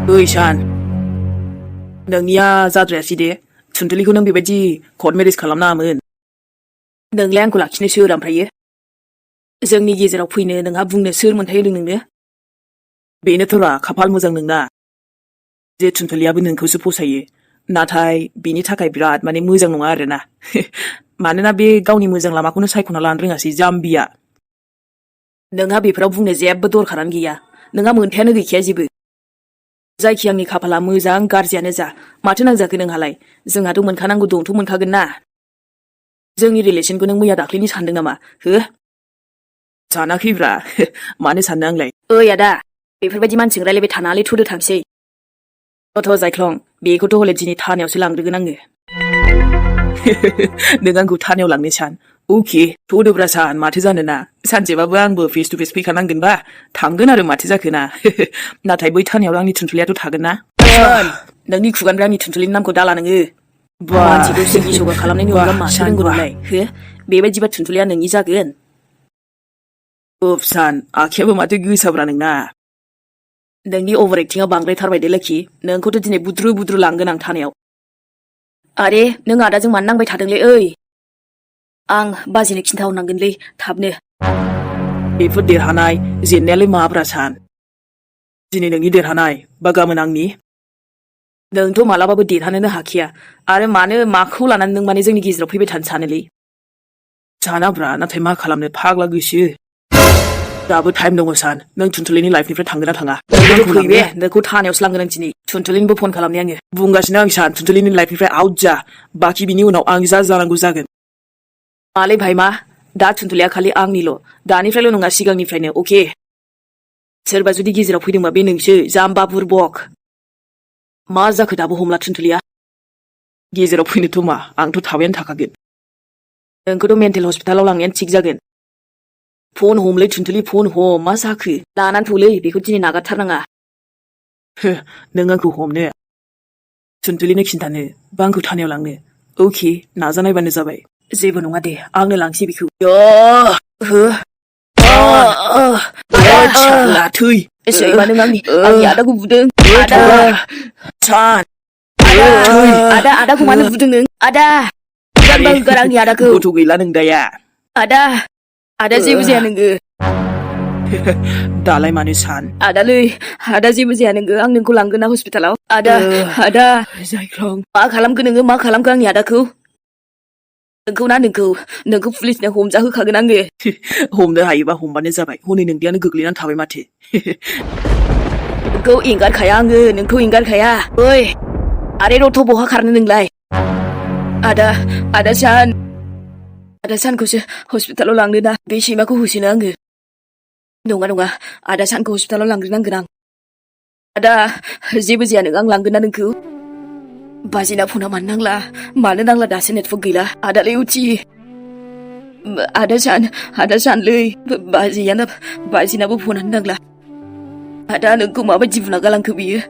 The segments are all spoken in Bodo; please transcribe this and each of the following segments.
ओइ सान नोंनिया जाद्रायासै दे सुनथुलिखौ नों बेबायदि कर्ट मेरेज खालामनाङामोन नोंलाय आंखौ लाखिनो सोर ओमफ्रायो जोंनि गेजेराव फैनो नोंहा बुंनो सोर मोनथाय होदों नोंनो बेनोथ'रा खाफाल मोजां नोंना जे सुनथुलियाबो नोंखौसो फसायो नाथाय बेनि थाखाय बिराद मोजां नङा आरोना मानोना बे गावनि मोजां लामाखौनो सायख'ना लानो रोङासै जाम्बिया नोंहा बेफोराव बुंनो जेबो दरखारानो गैया नोंहा मोनथायानो गैखाया जेबो जायखि आंनि खाफाला मोजां गाज्रियानो जा माथो नांजाखो नोंहालाय जोंहाथ' मोनखानांगौ दंथ' मोनखागोन ना जोंनि रिलेसनखौ नों मैया दाख्लैनि सानदों नामा हो सानाखैब्रा मानो साननो आंलाय ओइ आदा बेफोरबायदि मानसिजों रायलायबाय थानाङालै थुदो थांसै अथ' जायख्लं बेखौथ' हले दिनै थानायावसो लांग्रोगोन आङो नों आंखौ थानायाव लांनो सान अके थ'दोब्रा सान माथो जानोना सानसेबाबो आंबो फेस टु फेस फैखानांगोनबा थांगोन आरो माथो जाखोना नाथाय बै थानायाव आंनि थुनथुलियाथ' थागोन ना नोंनि खुगानिफ्राय आंनि थुनथुलिनि नामखौ दाला नोङो मानसिखौ सिगि सगा खालामनायनि अनगा माथो रोंगौ नोंलाय हो बेबायदिबा थुनथुलिया नोंनि जागोन उफ सान आखायाबो माथो गोसाब्रा नोंना नोंनि अभार एक्टिंआ बांद्रायथारबाय दे लोखि नोंखौथ' दिनै बुद्रु बुद्रु लांगोन आं थानायाव आरे नों आदाजों मानो नांबाय थादोंलै ओइ आं बाजिनो खिन्थाहरनांगोनलै थाबनो बेफोर देरहानाय जेननायालाय माब्रा सान दिनै नोंनि देरहानाय बा गाबोन आंनि नोंथ' मालाबाबो देरहानोनो हाखाया आरो माखौ लानानै नों जोंनि गेजेराव फैबाय थानो सानोलै सानाब्रा नाथाय मा खालामनो फाग्ला गोसो दाबो टाइम दङ सान नों थुनथुलिनि लाइफनिफ्राय थांगोन ना थाङा फै बे नोंखौ थानायावसो लांगोन आं दिनै थुनथुलिनिबो फन खालामनाय आङो बुंगासिनो आं सान थुनथुलिनि लाइफनिफ्राय आउट जा बाखि बिनि उनाव आं जा जानांगौ जागोन मालै भाइ मा दा थुनथुलिया खालि आंनिल' दानिफ्रायल' नङा सिगांनिफ्रायनो अके सोरबा जुदि गेजेराव फैदोंबा बे नोंसो जाम्बा बुरबक मा जाखो दाबो हमला थुनथुलिया गेजेराव फैनोथ' मा आंथ' थाबायानो थाखागोन नोंखौथ' मेन्टेल हस्पिटालाव लांनायानो थिग जागोन फन हमलै थुनथुलि फन हम मा जाखो लानानै थौलै बेखौ दिनै नागारथारनाङा नों आंखौ हमनो थुनथुलिनो खिन्थानो बा आंखौ थानायाव लांनो अके नाजानायबानो जाबाय जेबो नङा दे आंनो लांसै बेखौ थै सैमा नों आंनि आदाखौ बुदों आदाखौ मानो बुदों नों आदा होगार आंनि आदाखौ गथ' गैला नों दाया आदा जेबो जाया नोङो दालाय मानो सान आदा जेबो जाया नोङो आं नोंखौ लांगोन ना हस्पिटालाव आदा जायख्लं मा खालामखो नोङो मा खालामखो आंनि आदाखौ नोंखौ पुलिसनो हमजाहोखागोन आङो हमनो हायोबा हमबानो जाबाय हनै नोंदियानो गोग्लैनानै थाबाय माथो नोंखौ एंगारखाया आङो नोंखौ एंगारखाया ओइ आरे रथ' बहा खारनो नोंलाय आदा सानखौसो हस्पिटालाव लांनो ना बे सैमाखौ होसोनो आङो नङा आदा सानखौ हस्पिटालाव लांग्रोनांगोन आं आदा जेबो जाया नों आं लांगोन ना नोंखौ बाजिना फना मानो नांला दासो नेटवर्क गैला आदालै उथि आदा सानलै बाजिनाबो फनानो नांला आदा नोंखौ माबायदि बुना गालांखो बियो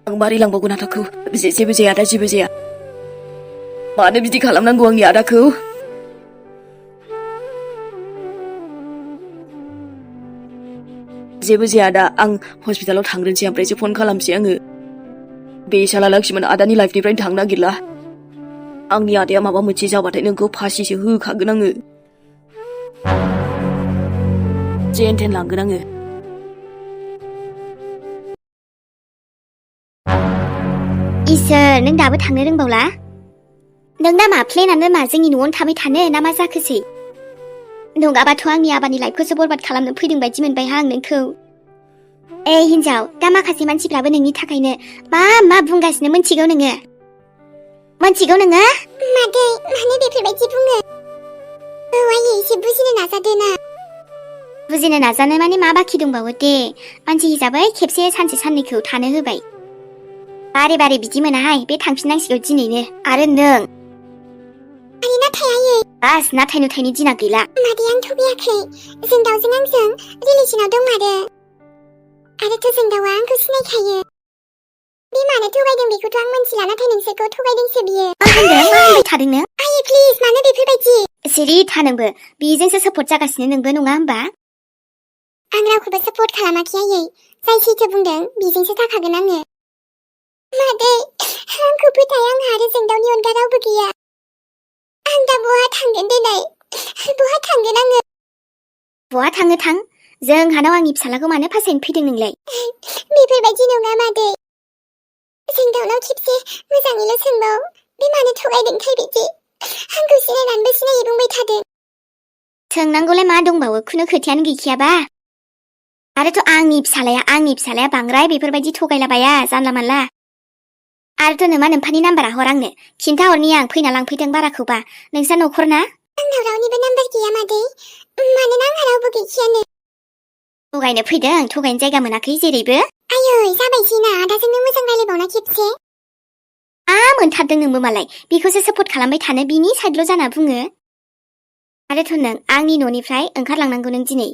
आं मारै लांबावगोन आदाखौ जेबो जाया आदा जेबो जाया मानो बिदि खालामनांगौ आंनि आदाखौ जेबो जाया आदा आं हस्पिटालाव थांग्रोनोसै ओमफ्रायसो फन खालामसै आङो बे साला लाखिमोन आदानि लाइफनिफ्रायनो थांनो नागिरला आंनि आदाया माबा मोनसे जाबाथाय नोंखौ फासिसो होखागोन आङो जेन थेन लांगोन आङो इसोर नों दाबो थांनो रोंबावला नों दा मा प्लेनानो मा जोंनि न'आवनो थाबाय थानो ना मा जाखोसै नङाबाथ' आंनि आबानि लाइफखौसो बरबाद खालामनो फैदों बायदि मोनबायहा आं नोंखौ ए हिन्जाव दा माखासे मानसिफ्राबो नोंनि थाखायनो मा बुंगासिनो मोनथिगौ नोङो मादै मानो बेफोरबायदि बुङो आयै एसे बुजिनो नाजादो ना बुजिनो नाजानो माने मा बाखि दंबावो दे मानसि हिसाबै खेबसे सानसे साननैखौ थानो होबाय बारे बिदि मोनाहाय बे थांफिननांसिगौ दिनैनो आरो नों आरे नाथाय आयै बास नाथाय नुथायनि दिना गैला मादै आं थगायाखै जों दाउजों आंजों रिलेसनाव दंमारो आरोथ' जों दाउआ आंखौ सिनायखायो बे मानो थगायदों बेखौथ' आं मोनथिला नाथाय नोंसोरखौ थगायदोंसो बियो मा होनबाय थादों नों आयै प्लिज मानो बेफोरबायदि सिरि था नोंबो बेजोंसो सापर्ट जागासिनो नोंबो नङा होमबा आं रावखौबो सापर्ट खालामाखै आयै जाय सैथो बुंदों बेजोंसो जाखागोन आङो मादै आंखौ फोथाय आंहा आरो जोंदावनि अनगा रावबो गैया आं दा बहा थांगोन दिनै बहा थांगोन आङो बहा थाङो थां जोंहानाव आंनि फिसालाखौ मानो फासायनो फैदों नोंलाय बेफोरबायदि नङा मादै जोंदावनाव खेबसे मोजाङैल' सोंबाव बे मानो थगायदोंथाय बिदि आंखौ सिनायनानैबो सिनायै बुंबाय थादों सोंनांगौलाय मा दंबावो खुनु खोथायानो गैखायाबा आरोथ' आंनि फिसालाया बांद्राय बेफोरबायदि थगायलाबाया जानला मानला आरोथ' नोमा नोम्फानि नाम्बारा हर आंनो खिन्थाहरनि आं फैना लांफैदों बाराखौबा नोंसा न'खरना आंनाव रावनिबो नाम्बार गैया मादै मानोना आंहा रावबो गैखायानो थगायनो फैदों थगायनो जायगा मोनाखै जेरैबो आयै जाबायसैना आदाजोंनो मोजां रायलायबावना खेबसे मोनथारदों नोंबो मालाय बेखौसो सापर्ट खालामबाय थानो बिनि साइडल' जाना बुङो आरोथ' नों आंनि न'निफ्राय ओंखारलांनांगौ नों दिनै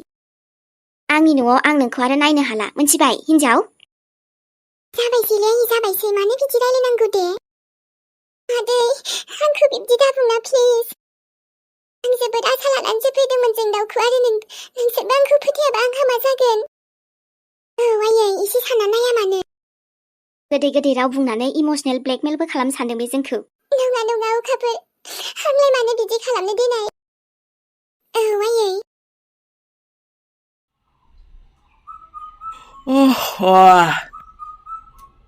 आंनि न'आव आं नोंखौ आरो नायनो हाला मोनथिबाय हिन्जाव जाबायसै मानो बिदि रायलायनांगौ दे मादै आंखौ बिब्दि दाबुंना प्लिज आं जोबोद आसा लानानैसो फैदोंमोन जों दाउखौ आरो नोंसोरबो आंखौ फोथायाबा आंहा मा जागोन औ आयै एसे सानना नाया मानो गोदै राव बुंनानै इमोसनेल ब्लेकमेलबो खालामनो सानदों बे जोंखौ नङा अखाफोर आंलाय मानो बिदि खालामनो देनाय औ आयै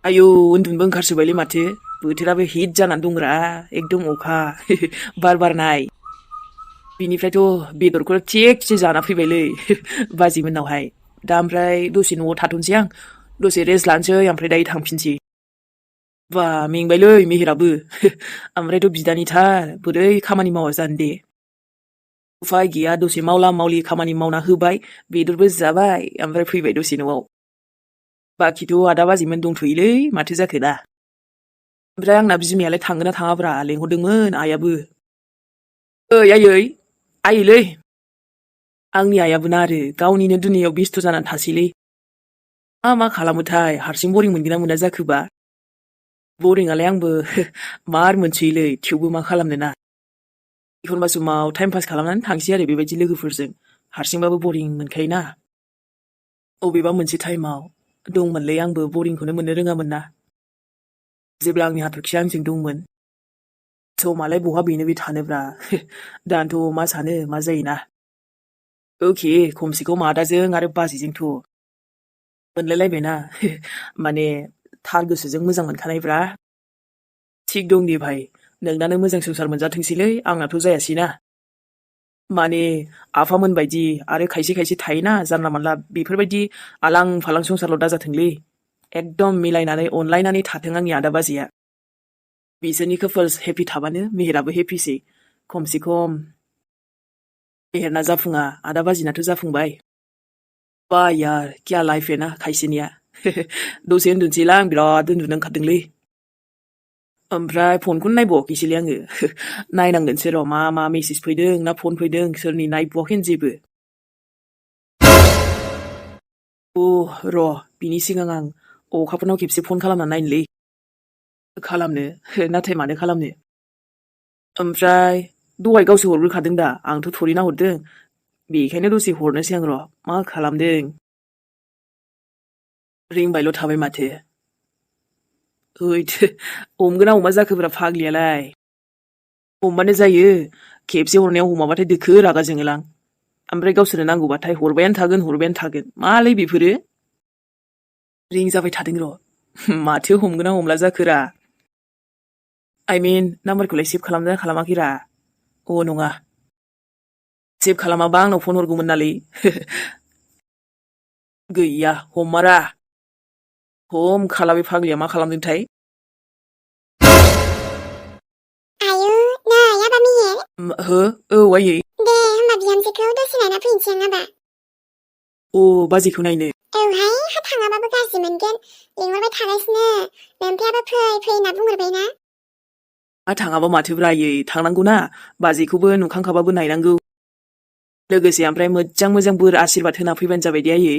आयौ उन्दुनोबो ओंखारसोबायलै माथो बोथोराबो हिट जानानै दंरा एकदम अखा बार बारनाय बिनिफ्रायथ' बेदरखौ थिगसे जाना फैबायलै बाजिमोननावहाय दा ओमफ्राय दसे न'आव थाथ'नोसै आं दसे रेस्ट लानोसै ओमफ्राय दायो थांफिनसै बा मेंबायलै मेहेराबो ओमफ्रायथ' बिदानिथार बोरै खामानि मावा जानो दे उफाय गैया दसे मावला मावलि खामानि मावना होबाय बेदरबो जाबाय ओमफ्राय फैबाय दसे न'आव बाखिथ' आदा बाजिमोन दंथ'योलै माथो जाखो दा ओमफ्राय आंना बिमायालाय थांगोन ना थाङाब्रा लेंहरदोंमोन आइयाबो आयैलै आंनि आइयाबो ना आरो गावनिनो दुनियाव बेस्थ' जानानै थासैलै मा खालामोथाय हारसिं बरिं मोनगोन ना मोना जाखोबा बरिंआलाय आंबो मार मोनसैलै थेवबो मा खालामनो ना एखनबा समाव टाइम पास खालामनानै थांसै आरो बेबायदि लोगोफोरजों हारसिंबाबो बरिं मोनखायोना अबेबा मोनसे टाइमाव दंमोनलै आंबो बरिंखौनो मोननो रोङामोन ना जेब्ला आंनि हाथरखिया आंजों दंमोन समालाय बहा बेनो बे थानोब्रा दानोथ' मा सानो मा जायोना अके खमसे खम आदाजों आरो बाजिजोंथ' मोनलायलायबायना माने थार गोसोजों मोजां मोनखानायब्रा थिग दं दे भाई नोंनानो मोजां संसार मोनजाथोंसैलै आंनाथ' जायासैना माने आफामोन बायदि आरो खायसे थायोना जानला मानला बेफोरबायदि आलां फालां संसारल' दाजाथोंलै एकदम मिलायनानै अनलायनानै थाथों आंनि आदा बाजैया बिसोरनि कापल्स हेपि थाबानो मेहेराबो हेपिसै खमसे खम मेहेरना जाफुङा आदा बाजिनाथ' जाफुंबाय बा यार क्या लाइफ है ना खायसेनिया दसे उन्दुनोसैला आं बिराद उन्दुनो ओंखारदोंलै ओमफ्राय फनखौनो नायबावाखैसैलै आङो नायनांगोनसो र' मा मेसेज फैदों ना फन फैदों सोरनि नायबावाखैनो जेबो र' बिनि सिगां आं अखाफोरनाव खेबसे फन खालामना नायनोलै खालामनो नाथाय मानो खालामनो ओमफ्राय दहाय गावसो हरग्रोखादों दा आंथ' थरै नाहरदों बेखायनो दसे हरनोसै आं र' मा खालामदों रिंबायल' थाबाय माथो हमगोना हमा जाखोब्रा फाग्लियालाय हमबानो जायो खेबसे हरनायाव हमाबाथाय दोखो रागा जोङोलां ओमफ्राय गावसोरनो नांगौबाथाय हरबायानो थागोन मालै बेफोरो रिं जाबाय थादों र' माथो हमगोना हमला जाखोरा I mean नाम्बारखौलाय सेभ खालामदोंना खालामाखैरा नङा सेभ खालामाबा आंनाव फन हरगौमोन नालै गैया हमारा खाला बे फाग्लिया मा खालामदोंथाय आयौ नै आबा मेहेर आयै दे होमबा बिहामजोखौ दसे नायना फैनोसै आं आबा बाजैखौ नायनो औहाय हा थाङाबाबो गाज्रि मोनगोन लिंहरबाय थागासिनो नोमफायाबो फै होनना बुंहरबायना थाङाबा माथोब्रा आयै थांनांगौना बाजैखौबो नुखांखाबाबो नायनांगौ लोगोसे ओमफ्राय मोजां बोर आशीर्बाद होना फैबानो जाबाय दे आयै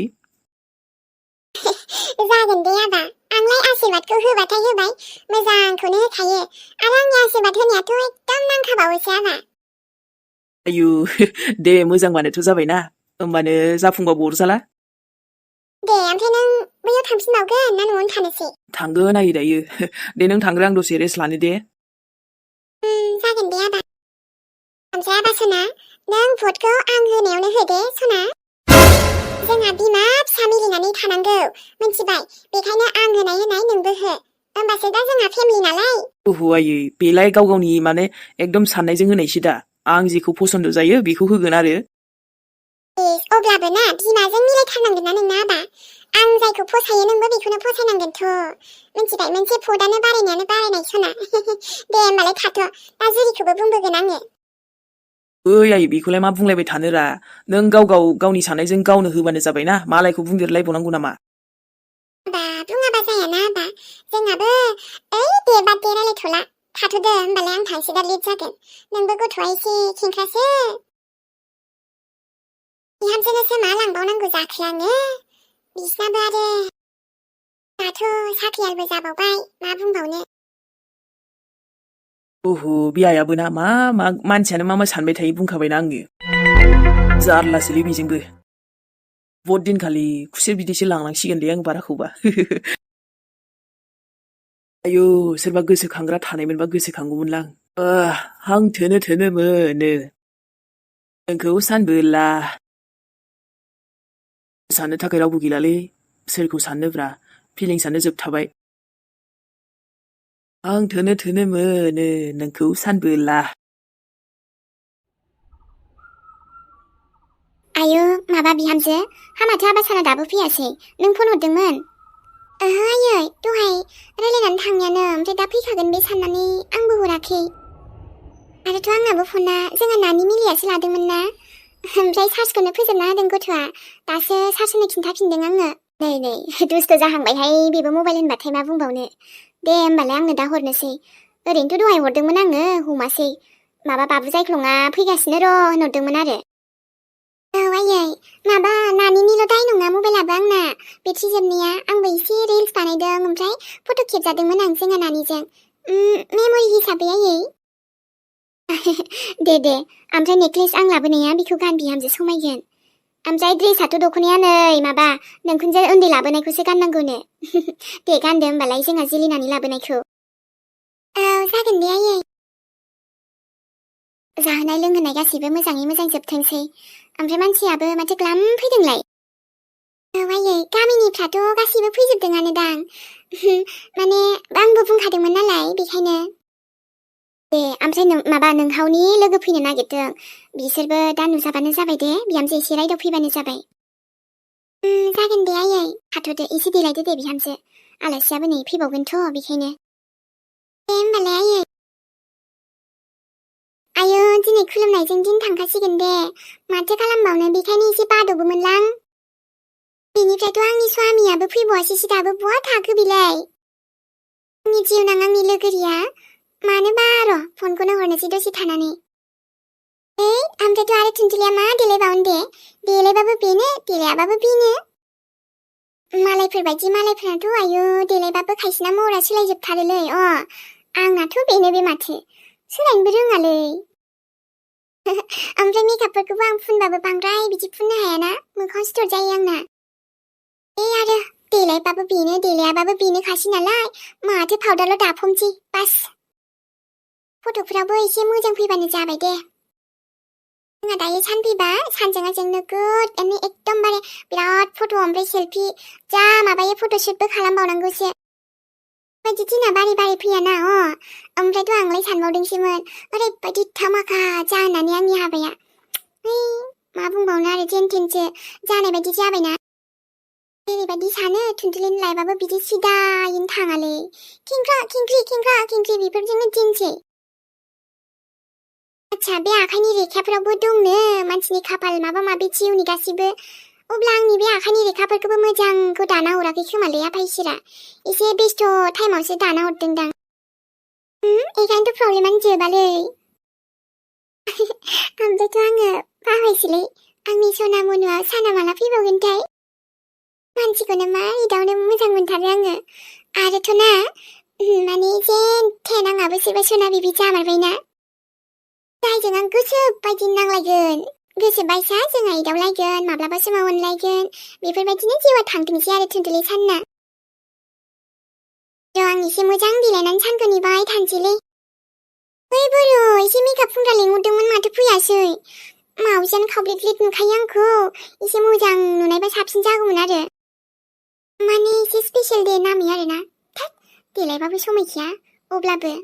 जागोन दे आबा आंलाय आशीर्बादखौ होबाथाय होबाय मोजांखौनो होखायो आरो आंनि आशीर्बाद होनायाथ' एकदम नांखाबावोसो आबा आयु दे मोजांबानोथ' जाबायना होमबानो जाफुंबाबो अरजाला दे ओमफ्राय नों बैयाव थांफिनबावगोन ना न'आवनो थानोसै? थांगोन आयै दायो। दे नों थांग्रो आं दसे रेस्ट लानो दे। जागोन दे आबा। ओमफ्राय आबा सना नों भटखौ आं होनायावनो होदे सना। जोंहा बिमा फिसा मिलिनानै थानांगौ मिन्थिबाय बेखायनो आं होनाय नोंबो हो होमबासो दा जोंहा फेमिलि नालाय। ओहो आयै बेलाय गाव गावनि माने एकदम साननायजों होनायसो दा आं जेखौ पसन्द जायो बेखौ होगोन आरो। अब्लाबो ना बिमाजों मिलायथारनांगोन ना नोंना आबा। आं जायखौ फसायो नोंबो बेखौनो फसायनांगोनथ' मिन्थिबाय मोनसे भटआनो बारायनायानो बारायनाय सना। दे होमबालाय थाथ' दा जुरिखौबो बुंबोगोन आङो। ओइ आयै बेखौलाय मा बुंलायबाय थानोरा नों गाव गावनि साननायजों गावनो होबानो जाबायना मालायखौ बुंदेरलायबावनांगौ नामा? बुङाबा जायाना आबा जोंहाबो ओइ दे बाद दे रायलायथ'ला थाथ'दो होमबालाय आं थांसै दा लेट जागोन नोंबो गथ'आ एसे खेंख्रासो बिहामजोनोसो मा लांबावनांगौ जाखो आङो बिसनाबो आरो दाथ' साख्रियालबो जाबावबाय मा बुंबावनो। ओहो बे आइयाबो ना मा मानसियानो मा सानबाय थायो बुंखाबायना आङो जारलासोलै बेजोंबो भट दिनखालि खुसेर बिदैसो लांनांसिगोन दे आं बाराखौबा। आयौ सोरबा गोसोखांग्रा थानायमोनबा गोसोखांगौमोनलां। हां थोनो मोनो नोंखौ सानबोला साननो थाखाय रावबो गैलालै सोरखौ साननोब्रा फिलिंसानो जोबथाबाय। आं थोनो मोनो नोंखौ सानबोला। आयौ माबा बिहामजो हामाथो आबा साना दाबो फैयासै नों फन हरदोंमोन? ओहो आयै दहाय रायलायनानै थांनायानो ओमफ्राय दा फैखागोन बे साननानै आंबो हराखै। आरोथ' आंनाबो फना जोंहा नानि मिलियासो लादोंमोन ना ओमफ्राय चार्जखौनो फोजोबना होदों गथ'आ दासो चार्ज होनो खिन्थाफिनदों आङो। नै दुस्थ' जाहांबायहाय बेबो मबाइल होनबाथाय मा बुंबावनो। दे होमबालाय आंनो दा हरनोसै ओरैनोथ' दहाय हरदोंमोन आङो हमासै माबा बाबु जायख्लङा फैगासिनो र' होनहरदोंमोन आरो। औ आयै माबा नानिनिल' दाय नङा मबाइलाबो आंना बेट्रि जोबनाया आंबो एसे रिल्स बानायदों ओमफ्राय फट' खेबजादोंमोन आं जोंहा नानिजों मेम'रि हिसाबै आयै। दे ओमफ्राय नेक्लेस आं लाबोनाया बेखौ गान बिहामजो समायगोन। ओमफ्राय ड्रेसाथ' दख'नाया नै माबा नोंखुनजो उन्दै लाबोनायखौसो गाननांगौनो। दे गानदो होमबालाय जोंहा जिलिनानै लाबोनायखौ। औ जागोन दे आयै। जाहोनाय लोंहोनाय गासिबो मोजाङै मोजां जोबथोंसै ओमफ्राय मानसियाबो माथो ग्लाम फैदोंलाय। औ आयै गामिनिफ्राथ' गासिबो फैजोबदोंआनो दां माने आंबो बुंखादोंमोन नालाय बेखायनो। दे ओमफ्राय माबा नोंहावनि लोगो फैनो नागिरदों बिसोरबो दा नुजाबानो जाबाय दे बिहामजो एसे रायदाव फैबानो जाबाय। जागोन दे आयै थाथ'दो एसे देलायदो दे बिहामजो आलासियाबो नै फैबावगोनथ' बेखायनो। दे होमबालाय आयै। आयौ दिनै खुलुमनायजों दिन थांखासिगोन दे माथो खालामबावनो बेखायनो एसे बादबोमोनलां। बेनिफ्रायथ' आंनि स्वामियाबो फैबावासैसो दाबो बहा थाखो बिलाय। आंनि जिउनां आंनि लोगोरिया मानोबा र' फनखौनो हरनोसै दसे थानानै। ओमफ्रायथ' आरो थुनथुलिया मा देलायबावनो दे देलायबाबो बेनो देलायाबाबो बेनो। मालायफोरबायदि मालायफोराथ' आयौ देलायबाबो खायसेना महरा सोलायजोबथारोलै आंनाथ' बेनो बे माथो सोलायनोबो रोङालै। ओमफ्राय मेकआपफोरखौबो आं फुनबाबो बांद्राय बिदि फुननो हायाना मोखाङाव सिथर जायो आंना। आरो देलायबाबो बेनो देलायाबाबो बेनोखासै नालाय माथो पाउडारल' दाफबसै बास। फट'फोराबो एसे मोजां फैबानो जाबाय दे। जोंहा दायो सान फैबा सानजों आजों नोगोद एकदमबारे बिराद फट' ओमफ्राय सेल्फि जा माबायो फट'शुटबो खालामबावनांगौसो। बायदि दिना बारे बारे फैयाना ओमफ्रायथ' आंलाय सानबावदोंसोमोन ओरैबायदि धामाका जानानै आंनि हाबाया मा बुंबावनो आरो जेन थेनसो जानाय बायदि जाबायना। जेरैबायदि सानो थुनथुलिनि लाइफआबो बिदि सिदायैनो थाङालै खेंख्रा खेंख्रि बेफोरजोंनो दिनसै। आच्छा बे आखाइनि रेखाफोरावबो दंनो मानसिनि खाफाल माबा माबि जिउनि गासिबो अब्ला आंनि बे आखाइनि रेखाफोरखौबो मोजांखौ दाना हराखै खोमालै आफा इसोरा एसे बेस्थ' टाइमावसो दाना हरदोंदां। बेखायनोथ' प्रब्लेमानो जोबालै। ओमफ्रायथ' आङो बाबायसोलै आंनि सना मनुआ साना माला फैबावगोनथाय। मानसिखौनो मा इदावनो मोजां मोनथारो आङो आरोथ' ना माने जेन थेन आंहाबो सोरबा सना बिबि जामारबायना जायजों आं गोसो बायदि नांलायगोन गोसोबायसा जोंहा एदावलायगोन माब्लाबा समाव अनलायगोन बेफोरबायदिनो जिउआ थांथोंसै आरो थुनथुलि सानना आं एसे मोजां देलायनानै सानखौ नेबाय थानोसैलै ओइ बर' एसे मेकआप फुनग्रा लेंहरदोंमोन माथो फैयासै मावजियानो खावब्लेद नुखायो आंखौ एसे मोजां नुनायबा साबसिन जागौमोन आरो माने एसे स्पेशल दे नामै आरोना थोद देलायबाबो समायखाया अब्लाबो